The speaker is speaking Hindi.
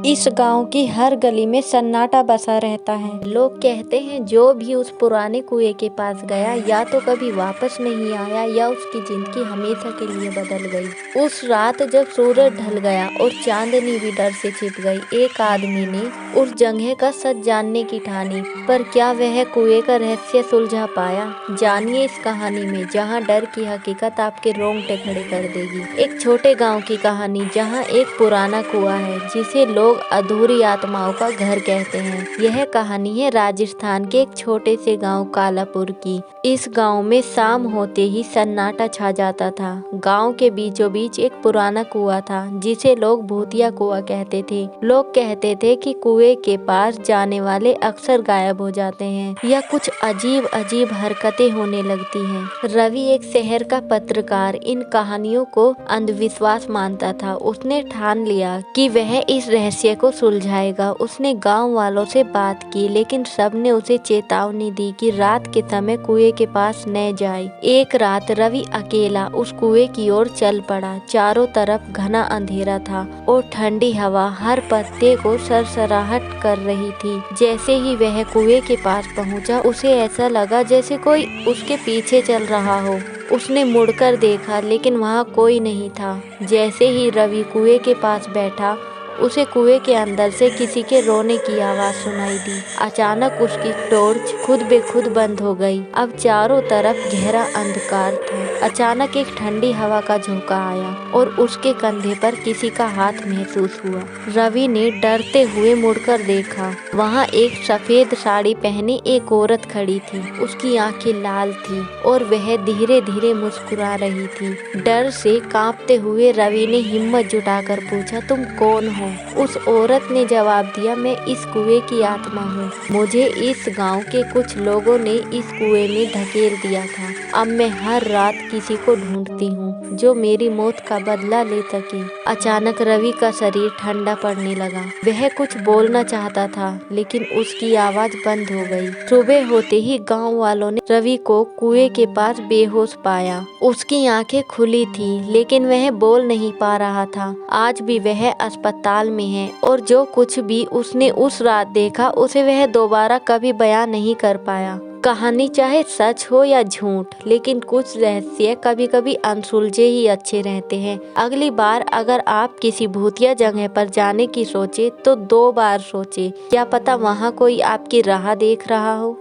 इस गांव की हर गली में सन्नाटा बसा रहता है। लोग कहते हैं जो भी उस पुराने कुएं के पास गया या तो कभी वापस नहीं आया या उसकी जिंदगी हमेशा के लिए बदल गई। उस रात जब सूरज ढल गया और चांदनी भी डर से छिप गई, एक आदमी ने उस जगह का सच जानने की ठानी। पर क्या वह कुएं का रहस्य सुलझा पाया? जानिए इस कहानी में, जहाँ डर की हकीकत आपके रोंगटे खड़े कर देगी। एक छोटे गाँव की कहानी जहाँ एक पुराना कुआं है जिसे लोग अधूरी आत्माओं का घर कहते हैं। यह कहानी है राजस्थान के एक छोटे से गांव कालापुर की। इस गांव में शाम होते ही सन्नाटा छा जाता था। गांव के बीचों बीच एक पुराना कुआं था जिसे लोग भूतिया कुआं कहते थे। लोग कहते थे कि कुएं के पास जाने वाले अक्सर गायब हो जाते हैं या कुछ अजीब अजीब हरकतें होने लगती हैं। रवि एक शहर का पत्रकार इन कहानियों को अंधविश्वास मानता था। उसने ठान लिया कि वह इस रहस्य को सुलझाएगा। उसने गांव वालों से बात की, लेकिन सबने उसे चेतावनी दी कि रात के समय कुएं के पास न जाए। एक रात रवि अकेला उस कुएं की ओर चल पड़ा। चारों तरफ घना अंधेरा था और ठंडी हवा हर पत्ते को सरसराहट कर रही थी। जैसे ही वह कुएं के पास पहुंचा, उसे ऐसा लगा जैसे कोई उसके पीछे चल रहा हो। उसने मुड़कर देखा, लेकिन वहाँ कोई नहीं था। जैसे ही रवि कुएं के पास बैठा, उसे कुएं के अंदर से किसी के रोने की आवाज सुनाई दी। अचानक उसकी टॉर्च खुद बेखुद बंद हो गई। अब चारों तरफ गहरा अंधकार था। अचानक एक ठंडी हवा का झोंका आया और उसके कंधे पर किसी का हाथ महसूस हुआ। रवि ने डरते हुए मुड़कर देखा। वहाँ एक सफेद साड़ी पहनी एक औरत खड़ी थी। उसकी आंखें लाल थी और वह धीरे धीरे मुस्कुरा रही थी। डर से कांपते हुए रवि ने हिम्मत जुटाकर पूछा, तुम कौन हो? उस औरत ने जवाब दिया, मैं इस कुएं की आत्मा हूँ। मुझे इस गांव के कुछ लोगों ने इस कुएं में धकेल दिया था। अब मैं हर रात किसी को ढूंढती हूँ जो मेरी मौत का बदला ले सके। अचानक रवि का शरीर ठंडा पड़ने लगा। वह कुछ बोलना चाहता था, लेकिन उसकी आवाज बंद हो गई। सुबह होते ही गांव वालों ने रवि को कुएं के पास बेहोश पाया। उसकी आंखें खुली थी, लेकिन वह बोल नहीं पा रहा था। आज भी वह अस्पताल में है और जो कुछ भी उसने उस रात देखा उसे वह दोबारा कभी बयान नहीं कर पाया। कहानी चाहे सच हो या झूठ, लेकिन कुछ रहस्य कभी कभी अनसुलझे ही अच्छे रहते हैं। अगली बार अगर आप किसी भूतिया जगह पर जाने की सोचे तो 2 बार सोचे। क्या पता वहाँ कोई आपकी राह देख रहा हो।